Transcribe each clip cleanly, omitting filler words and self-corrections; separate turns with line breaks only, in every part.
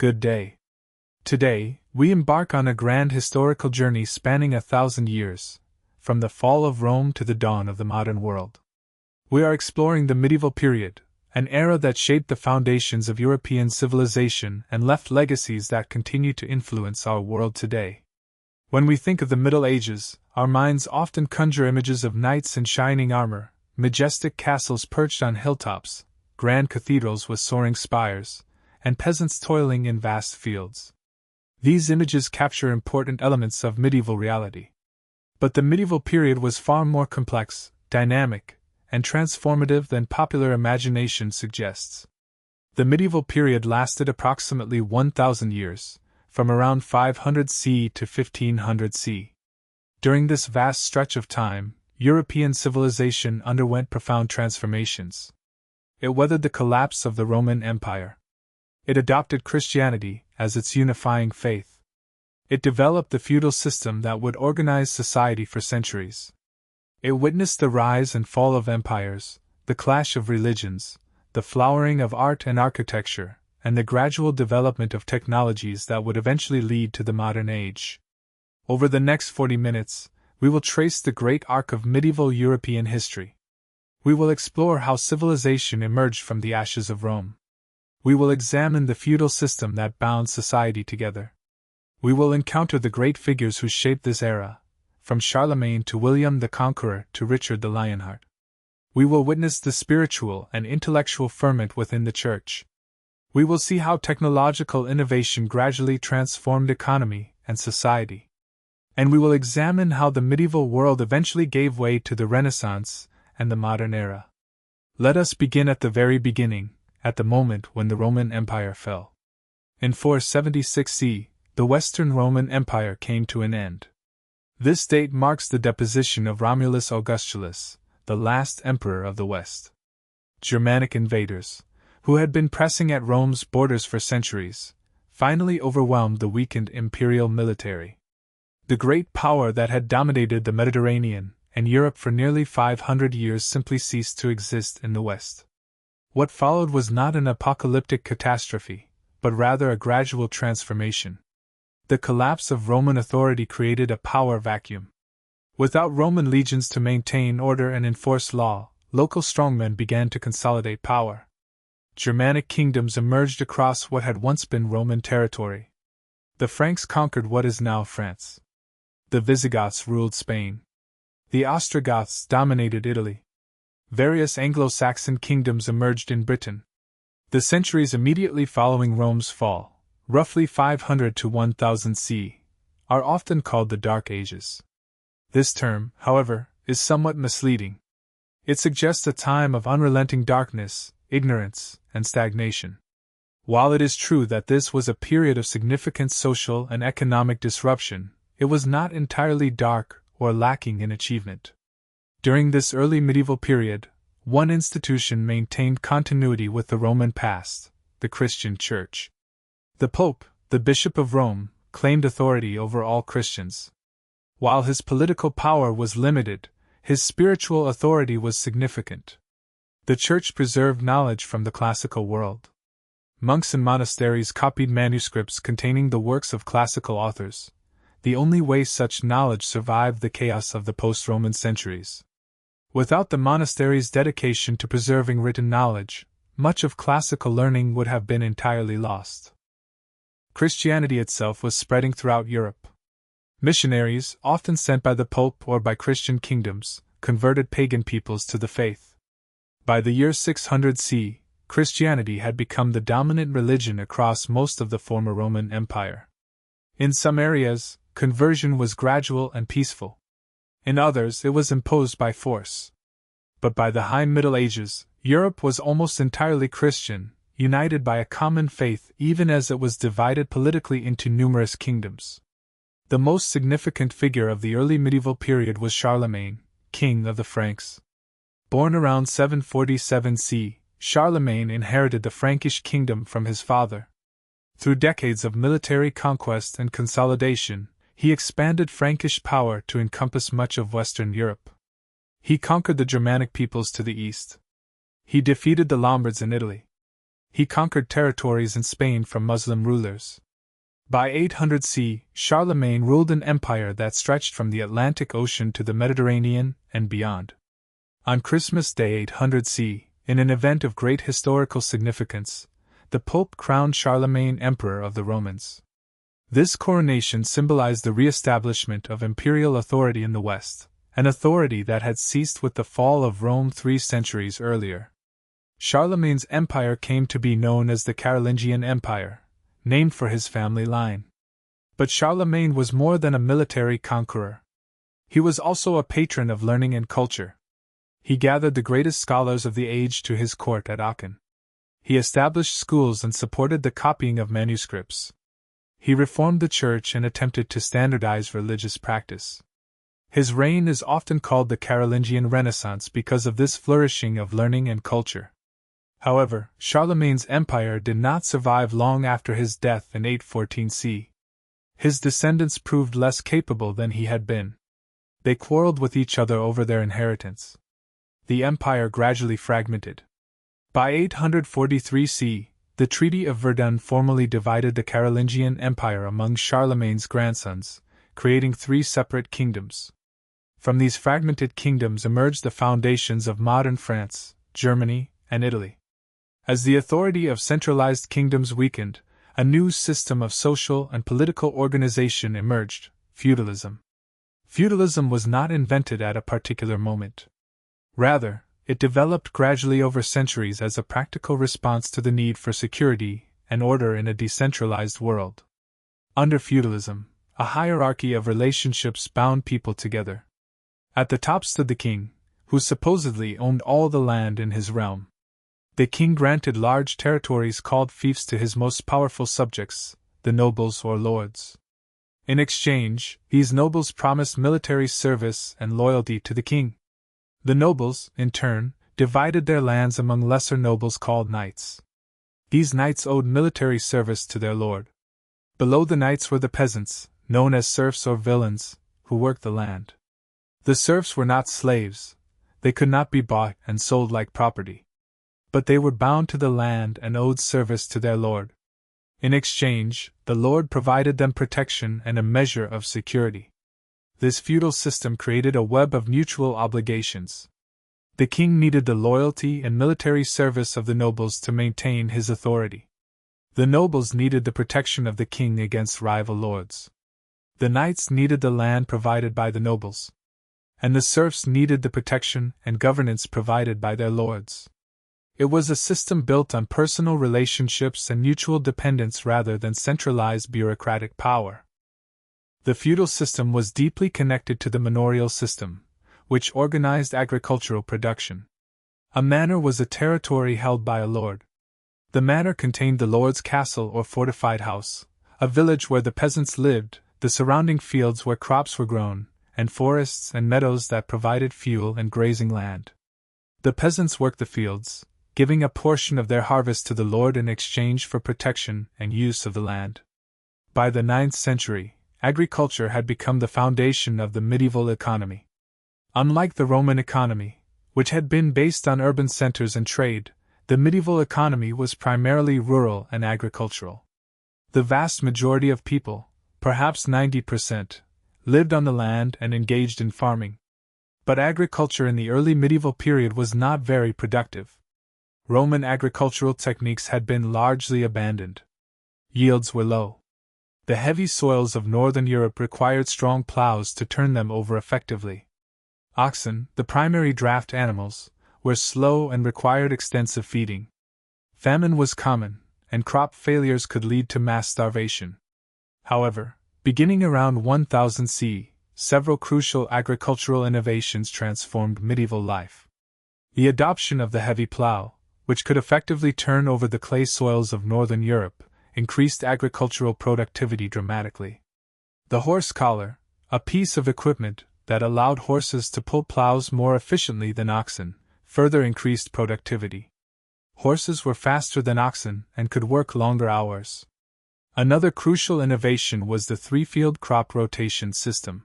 Good day. Today, we embark on a grand historical journey spanning 1,000 years, from the fall of Rome to the dawn of the modern world. We are exploring the medieval period, an era that shaped the foundations of European civilization and left legacies that continue to influence our world today. When we think of the Middle Ages, our minds often conjure images of knights in shining armor, majestic castles perched on hilltops, grand cathedrals with soaring spires, and peasants toiling in vast fields. These images capture important elements of medieval reality. But the medieval period was far more complex, dynamic, and transformative than popular imagination suggests. The medieval period lasted approximately 1,000 years, from around 500 CE to 1500 CE. During this vast stretch of time, European civilization underwent profound transformations. It weathered the collapse of the Roman Empire. It adopted Christianity as its unifying faith. It developed the feudal system that would organize society for centuries. It witnessed the rise and fall of empires, the clash of religions, the flowering of art and architecture, and the gradual development of technologies that would eventually lead to the modern age. Over the next 40 minutes, we will trace the great arc of medieval European history. We will explore how civilization emerged from the ashes of Rome. We will examine the feudal system that bound society together. We will encounter the great figures who shaped this era, from Charlemagne to William the Conqueror to Richard the Lionheart. We will witness the spiritual and intellectual ferment within the Church. We will see how technological innovation gradually transformed economy and society. And we will examine how the medieval world eventually gave way to the Renaissance and the modern era. Let us begin at the very beginning, at the moment when the Roman Empire fell. In 476 CE, the Western Roman Empire came to an end. This date marks the deposition of Romulus Augustulus, the last emperor of the West. Germanic invaders, who had been pressing at Rome's borders for centuries, finally overwhelmed the weakened imperial military. The great power that had dominated the Mediterranean and Europe for nearly 500 years simply ceased to exist in the West. What followed was not an apocalyptic catastrophe, but rather a gradual transformation. The collapse of Roman authority created a power vacuum. Without Roman legions to maintain order and enforce law, local strongmen began to consolidate power. Germanic kingdoms emerged across what had once been Roman territory. The Franks conquered what is now France. The Visigoths ruled Spain. The Ostrogoths dominated Italy. Various Anglo-Saxon kingdoms emerged in Britain. The centuries immediately following Rome's fall, roughly 500 to 1000 CE, are often called the Dark Ages. This term, however, is somewhat misleading. It suggests a time of unrelenting darkness, ignorance, and stagnation. While it is true that this was a period of significant social and economic disruption, it was not entirely dark or lacking in achievement. During this early medieval period, one institution maintained continuity with the Roman past: the Christian Church. The Pope, the Bishop of Rome, claimed authority over all Christians. While his political power was limited, his spiritual authority was significant. The Church preserved knowledge from the classical world. Monks in monasteries copied manuscripts containing the works of classical authors, the only way such knowledge survived the chaos of the post-Roman centuries. Without the monastery's dedication to preserving written knowledge, much of classical learning would have been entirely lost. Christianity itself was spreading throughout Europe. Missionaries, often sent by the Pope or by Christian kingdoms, converted pagan peoples to the faith. By the year 600 CE, Christianity had become the dominant religion across most of the former Roman Empire. In some areas, conversion was gradual and peaceful. In others, it was imposed by force. But by the High Middle Ages, Europe was almost entirely Christian, united by a common faith even as it was divided politically into numerous kingdoms. The most significant figure of the early medieval period was Charlemagne, king of the Franks. Born around 747 CE, Charlemagne inherited the Frankish kingdom from his father. Through decades of military conquest and consolidation, he expanded Frankish power to encompass much of Western Europe. He conquered the Germanic peoples to the east. He defeated the Lombards in Italy. He conquered territories in Spain from Muslim rulers. By 800 CE, Charlemagne ruled an empire that stretched from the Atlantic Ocean to the Mediterranean and beyond. On Christmas Day 800 CE, in an event of great historical significance, the Pope crowned Charlemagne Emperor of the Romans. This coronation symbolized the re-establishment of imperial authority in the West, an authority that had ceased with the fall of Rome 3 centuries earlier. Charlemagne's empire came to be known as the Carolingian Empire, named for his family line. But Charlemagne was more than a military conqueror. He was also a patron of learning and culture. He gathered the greatest scholars of the age to his court at Aachen. He established schools and supported the copying of manuscripts. He reformed the church and attempted to standardize religious practice. His reign is often called the Carolingian Renaissance because of this flourishing of learning and culture. However, Charlemagne's empire did not survive long after his death in 814 CE. His descendants proved less capable than he had been. They quarreled with each other over their inheritance. The empire gradually fragmented. By 843 CE, the Treaty of Verdun formally divided the Carolingian Empire among Charlemagne's grandsons, creating 3 separate kingdoms. From these fragmented kingdoms emerged the foundations of modern France, Germany, and Italy. As the authority of centralized kingdoms weakened, a new system of social and political organization emerged: feudalism. Feudalism was not invented at a particular moment. Rather, it developed gradually over centuries as a practical response to the need for security and order in a decentralized world. Under feudalism, a hierarchy of relationships bound people together. At the top stood the king, who supposedly owned all the land in his realm. The king granted large territories called fiefs to his most powerful subjects, the nobles or lords. In exchange, these nobles promised military service and loyalty to the king. The nobles, in turn, divided their lands among lesser nobles called knights. These knights owed military service to their lord. Below the knights were the peasants, known as serfs or villeins, who worked the land. The serfs were not slaves. They could not be bought and sold like property. But they were bound to the land and owed service to their lord. In exchange, the lord provided them protection and a measure of security. This feudal system created a web of mutual obligations. The king needed the loyalty and military service of the nobles to maintain his authority. The nobles needed the protection of the king against rival lords. The knights needed the land provided by the nobles. And the serfs needed the protection and governance provided by their lords. It was a system built on personal relationships and mutual dependence rather than centralized bureaucratic power. The feudal system was deeply connected to the manorial system, which organized agricultural production. A manor was a territory held by a lord. The manor contained the lord's castle or fortified house, a village where the peasants lived, the surrounding fields where crops were grown, and forests and meadows that provided fuel and grazing land. The peasants worked the fields, giving a portion of their harvest to the lord in exchange for protection and use of the land. By the 9th century, agriculture had become the foundation of the medieval economy. Unlike the Roman economy, which had been based on urban centers and trade, the medieval economy was primarily rural and agricultural. The vast majority of people, perhaps 90%, lived on the land and engaged in farming. But agriculture in the early medieval period was not very productive. Roman agricultural techniques had been largely abandoned. Yields were low. The heavy soils of northern Europe required strong plows to turn them over effectively. Oxen, the primary draft animals, were slow and required extensive feeding. Famine was common, and crop failures could lead to mass starvation. However, beginning around 1000 CE, several crucial agricultural innovations transformed medieval life. The adoption of the heavy plow, which could effectively turn over the clay soils of northern Europe, increased agricultural productivity dramatically. The horse collar, a piece of equipment that allowed horses to pull plows more efficiently than oxen, further increased productivity. Horses were faster than oxen and could work longer hours. Another crucial innovation was the three-field crop rotation system.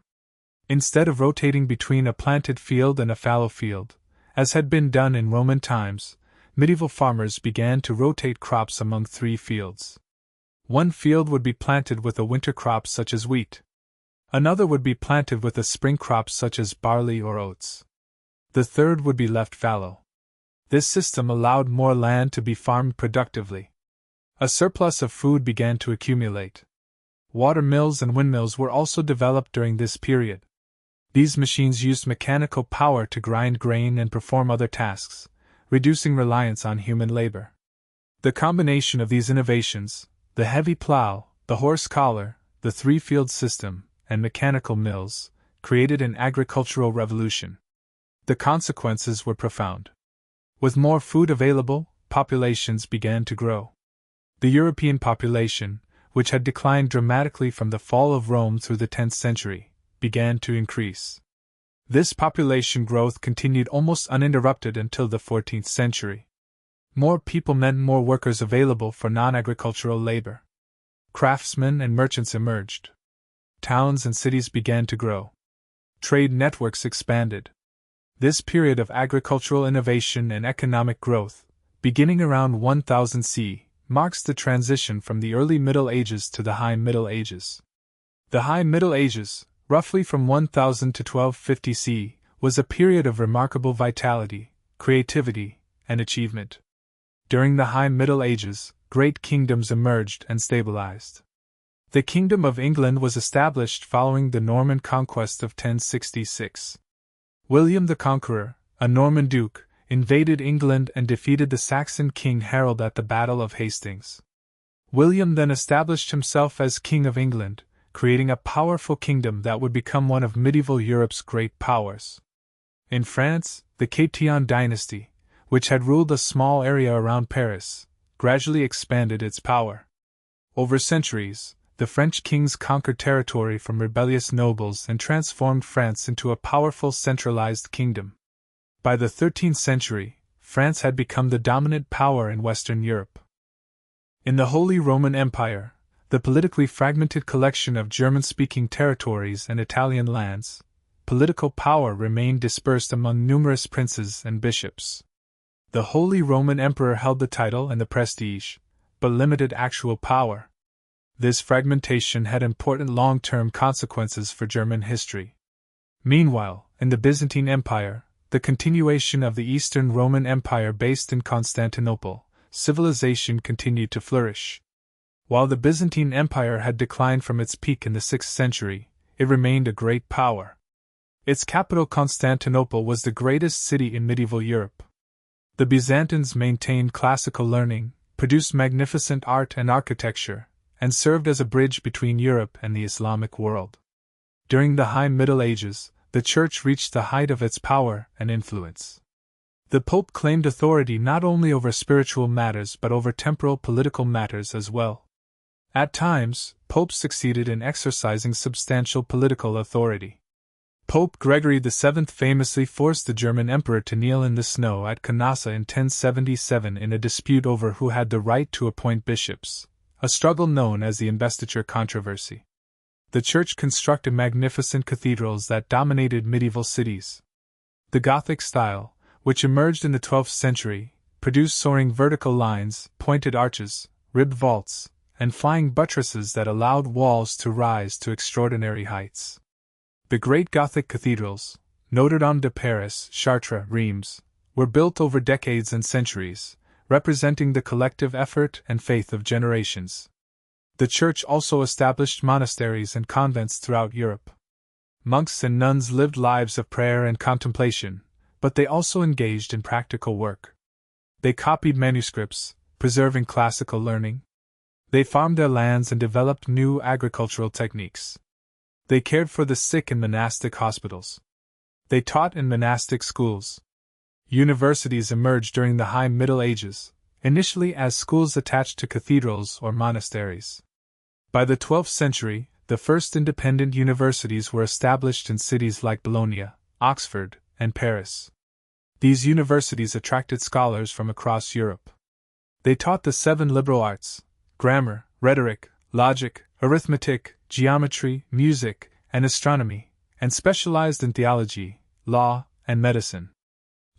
Instead of rotating between a planted field and a fallow field, as had been done in Roman times, medieval farmers began to rotate crops among 3 fields. One field would be planted with a winter crop such as wheat. Another would be planted with a spring crop such as barley or oats. The third would be left fallow. This system allowed more land to be farmed productively. A surplus of food began to accumulate. Water mills and windmills were also developed during this period. These machines used mechanical power to grind grain and perform other tasks, reducing reliance on human labor. The combination of these innovations, the heavy plow, the horse collar, the 3-field system, and mechanical mills, created an agricultural revolution. The consequences were profound. With more food available, populations began to grow. The European population, which had declined dramatically from the fall of Rome through the 10th century, began to increase. This population growth continued almost uninterrupted until the 14th century. More people meant more workers available for non-agricultural labor. Craftsmen and merchants emerged. Towns and cities began to grow. Trade networks expanded. This period of agricultural innovation and economic growth, beginning around 1000 CE, marks the transition from the early Middle Ages to the High Middle Ages. The High Middle Ages, roughly from 1000 to 1250 CE, was a period of remarkable vitality, creativity, and achievement. During the High Middle Ages, great kingdoms emerged and stabilized. The Kingdom of England was established following the Norman conquest of 1066. William the Conqueror, a Norman duke, invaded England and defeated the Saxon king Harold at the Battle of Hastings. William then established himself as King of England, creating a powerful kingdom that would become one of medieval Europe's great powers. In France, the Capetian dynasty, which had ruled a small area around Paris, gradually expanded its power. Over centuries, the French kings conquered territory from rebellious nobles and transformed France into a powerful centralized kingdom. By the 13th century, France had become the dominant power in Western Europe. In the Holy Roman Empire, the politically fragmented collection of German-speaking territories and Italian lands, political power remained dispersed among numerous princes and bishops. The Holy Roman Emperor held the title and the prestige, but limited actual power. This fragmentation had important long-term consequences for German history. Meanwhile, in the Byzantine Empire, the continuation of the Eastern Roman Empire based in Constantinople, civilization continued to flourish. While the Byzantine Empire had declined from its peak in the 6th century, it remained a great power. Its capital Constantinople was the greatest city in medieval Europe. The Byzantines maintained classical learning, produced magnificent art and architecture, and served as a bridge between Europe and the Islamic world. During the High Middle Ages, the Church reached the height of its power and influence. The Pope claimed authority not only over spiritual matters but over temporal political matters as well. At times, popes succeeded in exercising substantial political authority. Pope Gregory VII famously forced the German emperor to kneel in the snow at Canossa in 1077 in a dispute over who had the right to appoint bishops, a struggle known as the investiture controversy. The Church constructed magnificent cathedrals that dominated medieval cities. The Gothic style, which emerged in the 12th century, produced soaring vertical lines, pointed arches, ribbed vaults, and flying buttresses that allowed walls to rise to extraordinary heights. The great Gothic cathedrals, Notre Dame de Paris, Chartres, Reims, were built over decades and centuries, representing the collective effort and faith of generations. The Church also established monasteries and convents throughout Europe. Monks and nuns lived lives of prayer and contemplation, but they also engaged in practical work. They copied manuscripts, preserving classical learning. They farmed their lands and developed new agricultural techniques. They cared for the sick in monastic hospitals. They taught in monastic schools. Universities emerged during the High Middle Ages, initially as schools attached to cathedrals or monasteries. By the 12th century, the first independent universities were established in cities like Bologna, Oxford, and Paris. These universities attracted scholars from across Europe. They taught the 7 liberal arts: grammar, rhetoric, logic, arithmetic, geometry, music, and astronomy, and specialized in theology, law, and medicine.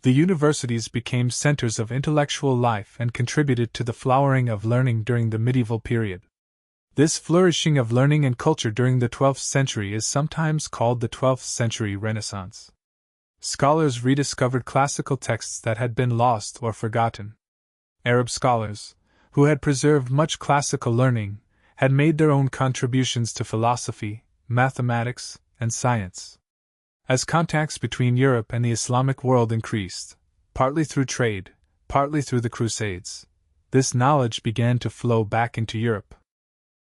The universities became centers of intellectual life and contributed to the flowering of learning during the medieval period. This flourishing of learning and culture during the 12th century is sometimes called the 12th century Renaissance. Scholars rediscovered classical texts that had been lost or forgotten. Arab scholars, who had preserved much classical learning, had made their own contributions to philosophy, mathematics, and science. As contacts between Europe and the Islamic world increased, partly through trade, partly through the Crusades, this knowledge began to flow back into Europe.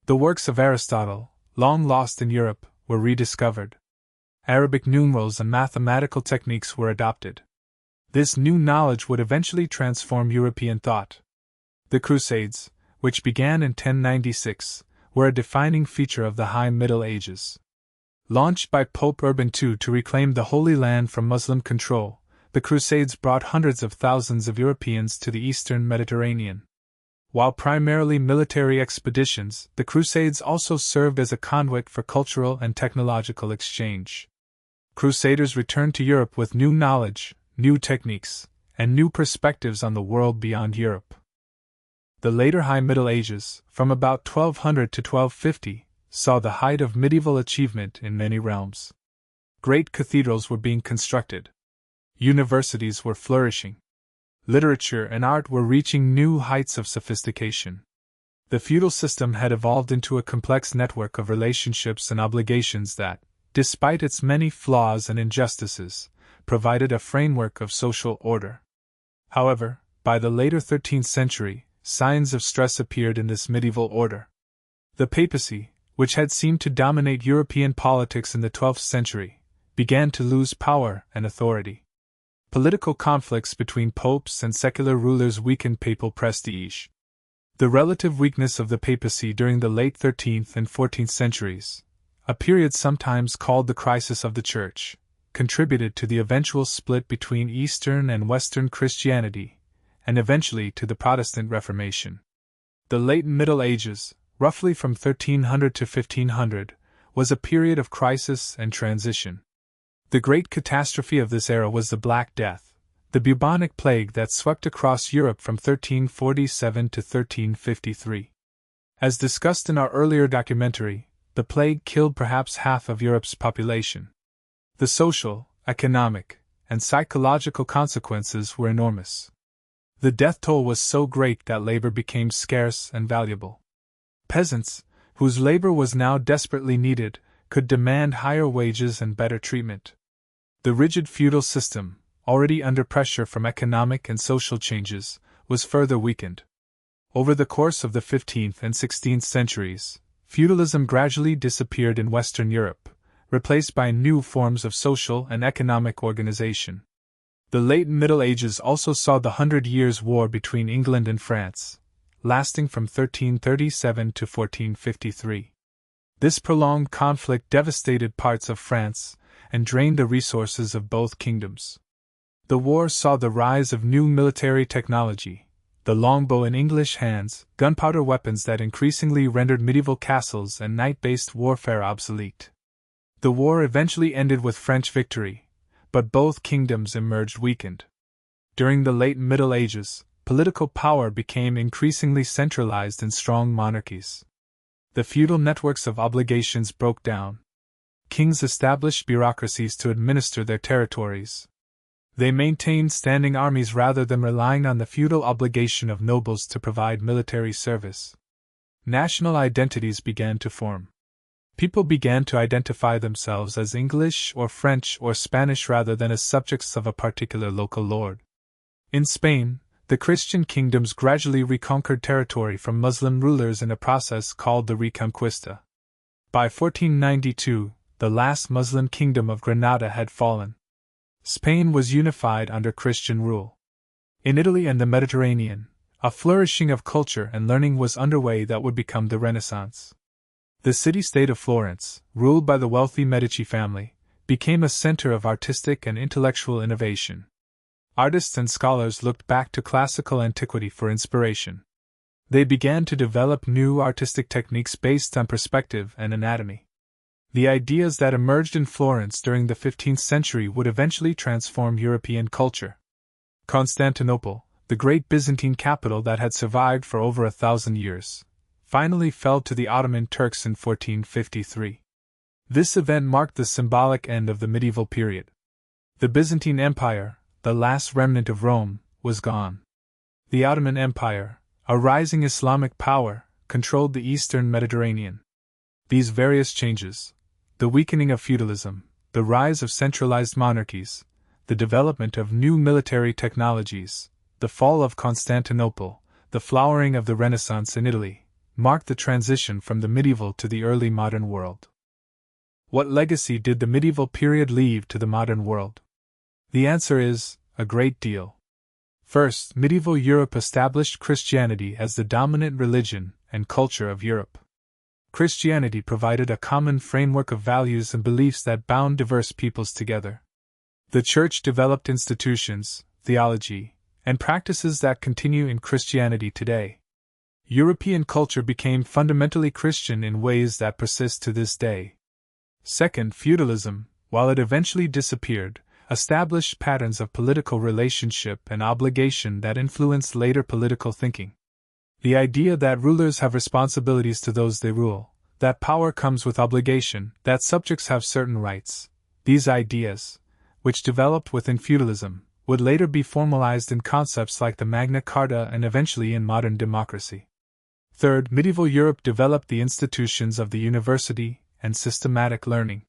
The works of Aristotle, long lost in Europe, were rediscovered. Arabic numerals and mathematical techniques were adopted. This new knowledge would eventually transform European thought. The Crusades, which began in 1096, were a defining feature of the High Middle Ages. Launched by Pope Urban II to reclaim the Holy Land from Muslim control, the Crusades brought hundreds of thousands of Europeans to the eastern Mediterranean. While primarily military expeditions, the Crusades also served as a conduit for cultural and technological exchange. Crusaders returned to Europe with new knowledge, new techniques, and new perspectives on the world beyond Europe. The later High Middle Ages, from about 1200 to 1250, saw the height of medieval achievement in many realms. Great cathedrals were being constructed. Universities were flourishing. Literature and art were reaching new heights of sophistication. The feudal system had evolved into a complex network of relationships and obligations that, despite its many flaws and injustices, provided a framework of social order. However, by the later 13th century, signs of stress appeared in this medieval order. The papacy, which had seemed to dominate European politics in the 12th century, began to lose power and authority. Political conflicts between popes and secular rulers weakened papal prestige. The relative weakness of the papacy during the late 13th and 14th centuries, a period sometimes called the crisis of the Church, contributed to the eventual split between Eastern and Western Christianity, and eventually to the Protestant Reformation. The late Middle Ages, roughly from 1300 to 1500, was a period of crisis and transition. The great catastrophe of this era was the Black Death, the bubonic plague that swept across Europe from 1347 to 1353. As discussed in our earlier documentary, the plague killed perhaps half of Europe's population. The social, economic, and psychological consequences were enormous. The death toll was so great that labor became scarce and valuable. Peasants, whose labor was now desperately needed, could demand higher wages and better treatment. The rigid feudal system, already under pressure from economic and social changes, was further weakened. Over the course of the 15th and 16th centuries, feudalism gradually disappeared in Western Europe, replaced by new forms of social and economic organization. The late Middle Ages also saw the 100 Years' War between England and France, lasting from 1337 to 1453. This prolonged conflict devastated parts of France and drained the resources of both kingdoms. The war saw the rise of new military technology, the longbow in English hands, gunpowder weapons that increasingly rendered medieval castles and knight-based warfare obsolete. The war eventually ended with French victory, but both kingdoms emerged weakened. During the late Middle Ages, political power became increasingly centralized in strong monarchies. The feudal networks of obligations broke down. Kings established bureaucracies to administer their territories. They maintained standing armies rather than relying on the feudal obligation of nobles to provide military service. National identities began to form. People began to identify themselves as English or French or Spanish rather than as subjects of a particular local lord. In Spain, the Christian kingdoms gradually reconquered territory from Muslim rulers in a process called the Reconquista. By 1492, the last Muslim kingdom of Granada had fallen. Spain was unified under Christian rule. In Italy and the Mediterranean, a flourishing of culture and learning was underway that would become the Renaissance. The city-state of Florence, ruled by the wealthy Medici family, became a center of artistic and intellectual innovation. Artists and scholars looked back to classical antiquity for inspiration. They began to develop new artistic techniques based on perspective and anatomy. The ideas that emerged in Florence during the 15th century would eventually transform European culture. Constantinople, the great Byzantine capital that had survived for over 1,000 years, finally fell to the Ottoman Turks in 1453. This event marked the symbolic end of the medieval period. The Byzantine Empire, the last remnant of Rome, was gone. The Ottoman Empire, a rising Islamic power, controlled the eastern Mediterranean. These various changes, the weakening of feudalism, the rise of centralized monarchies, the development of new military technologies, the fall of Constantinople, the flowering of the Renaissance in Italy, marked the transition from the medieval to the early modern world. What legacy did the medieval period leave to the modern world? The answer is, a great deal. First, medieval Europe established Christianity as the dominant religion and culture of Europe. Christianity provided a common framework of values and beliefs that bound diverse peoples together. The Church developed institutions, theology, and practices that continue in Christianity today. European culture became fundamentally Christian in ways that persist to this day. Second, feudalism, while it eventually disappeared, established patterns of political relationship and obligation that influenced later political thinking. The idea that rulers have responsibilities to those they rule, that power comes with obligation, that subjects have certain rights, these ideas, which developed within feudalism, would later be formalized in concepts like the Magna Carta and eventually in modern democracy. Third, medieval Europe developed the institutions of the university and systematic learning.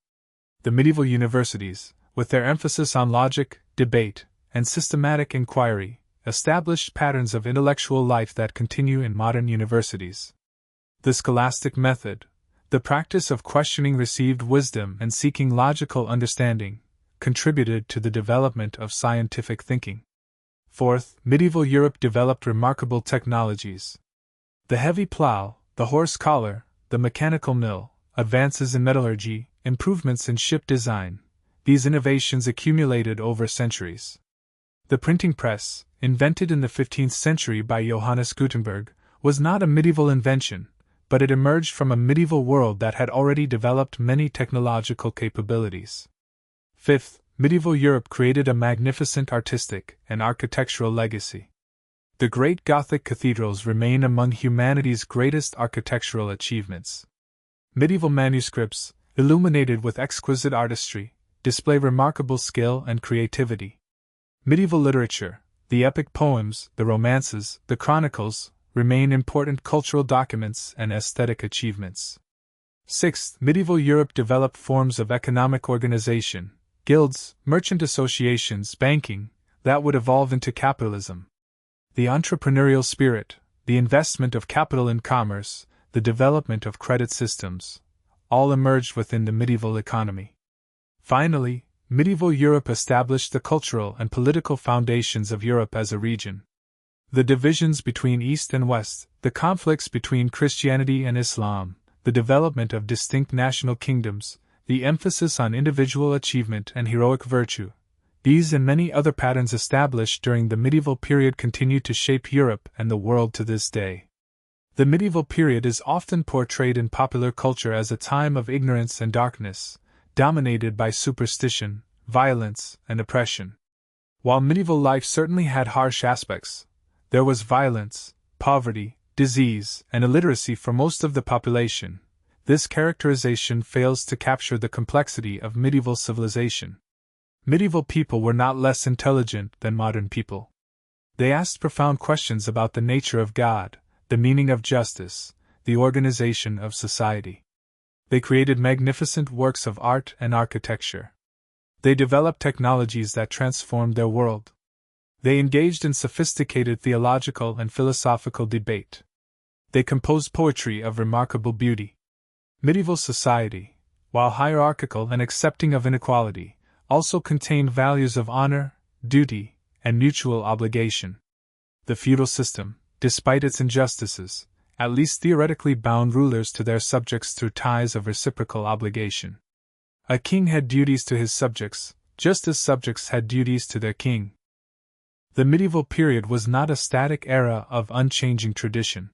The medieval universities, with their emphasis on logic, debate, and systematic inquiry, established patterns of intellectual life that continue in modern universities. The scholastic method, the practice of questioning received wisdom and seeking logical understanding, contributed to the development of scientific thinking. Fourth, medieval Europe developed remarkable technologies. The heavy plow, the horse collar, the mechanical mill, advances in metallurgy, improvements in ship design, these innovations accumulated over centuries. The printing press, invented in the 15th century by Johannes Gutenberg, was not a medieval invention, but it emerged from a medieval world that had already developed many technological capabilities. Fifth, medieval Europe created a magnificent artistic and architectural legacy. The great Gothic cathedrals remain among humanity's greatest architectural achievements. Medieval manuscripts, illuminated with exquisite artistry, display remarkable skill and creativity. Medieval literature, the epic poems, the romances, the chronicles, remain important cultural documents and aesthetic achievements. Sixth, medieval Europe developed forms of economic organization, guilds, merchant associations, banking, that would evolve into capitalism. The entrepreneurial spirit, the investment of capital in commerce, the development of credit systems, all emerged within the medieval economy. Finally, medieval Europe established the cultural and political foundations of Europe as a region. The divisions between East and West, the conflicts between Christianity and Islam, the development of distinct national kingdoms, the emphasis on individual achievement and heroic virtue, these and many other patterns established during the medieval period continue to shape Europe and the world to this day. The medieval period is often portrayed in popular culture as a time of ignorance and darkness, dominated by superstition, violence, and oppression. While medieval life certainly had harsh aspects, there was violence, poverty, disease, and illiteracy for most of the population. This characterization fails to capture the complexity of medieval civilization. Medieval people were not less intelligent than modern people. They asked profound questions about the nature of God, the meaning of justice, the organization of society. They created magnificent works of art and architecture. They developed technologies that transformed their world. They engaged in sophisticated theological and philosophical debate. They composed poetry of remarkable beauty. Medieval society, while hierarchical and accepting of inequality, also contained values of honor, duty, and mutual obligation. The feudal system, despite its injustices, at least theoretically bound rulers to their subjects through ties of reciprocal obligation. A king had duties to his subjects, just as subjects had duties to their king. The medieval period was not a static era of unchanging tradition.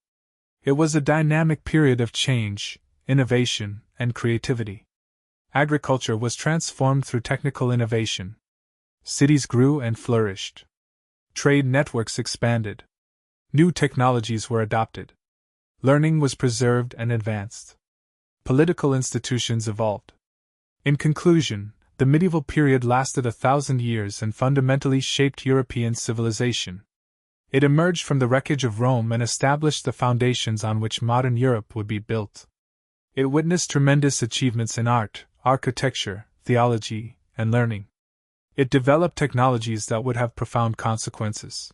It was a dynamic period of change, innovation, and creativity. Agriculture was transformed through technical innovation. Cities grew and flourished. Trade networks expanded. New technologies were adopted. Learning was preserved and advanced. Political institutions evolved. In conclusion, the medieval period lasted 1,000 years and fundamentally shaped European civilization. It emerged from the wreckage of Rome and established the foundations on which modern Europe would be built. It witnessed tremendous achievements in art, architecture, theology, and learning. It developed technologies that would have profound consequences.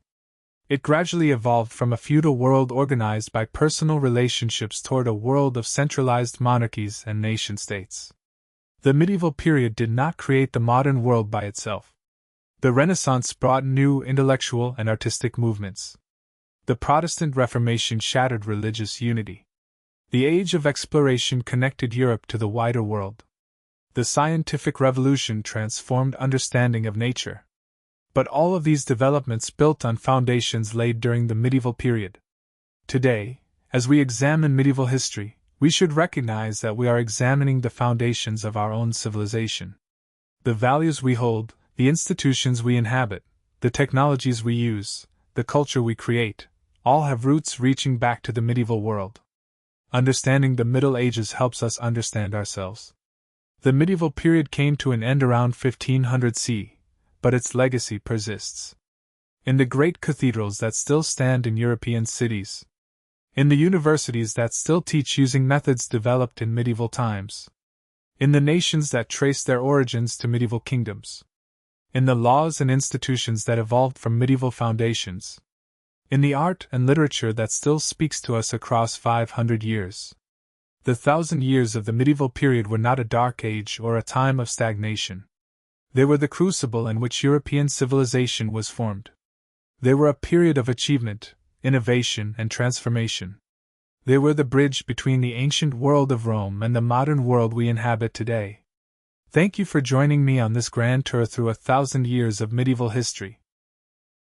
It gradually evolved from a feudal world organized by personal relationships toward a world of centralized monarchies and nation-states. The medieval period did not create the modern world by itself. The Renaissance brought new intellectual and artistic movements. The Protestant Reformation shattered religious unity. The Age of Exploration connected Europe to the wider world. The Scientific Revolution transformed understanding of nature. But all of these developments built on foundations laid during the medieval period. Today, as we examine medieval history, we should recognize that we are examining the foundations of our own civilization. The values we hold, the institutions we inhabit, the technologies we use, the culture we create, all have roots reaching back to the medieval world. Understanding the Middle Ages helps us understand ourselves. The medieval period came to an end around 1500 CE, but its legacy persists. In the great cathedrals that still stand in European cities, in the universities that still teach using methods developed in medieval times, in the nations that trace their origins to medieval kingdoms, in the laws and institutions that evolved from medieval foundations, in the art and literature that still speaks to us across 500 years. The 1,000 years of the medieval period were not a dark age or a time of stagnation. They were the crucible in which European civilization was formed. They were a period of achievement, innovation, and transformation. They were the bridge between the ancient world of Rome and the modern world we inhabit today. Thank you for joining me on this grand tour through 1,000 years of medieval history.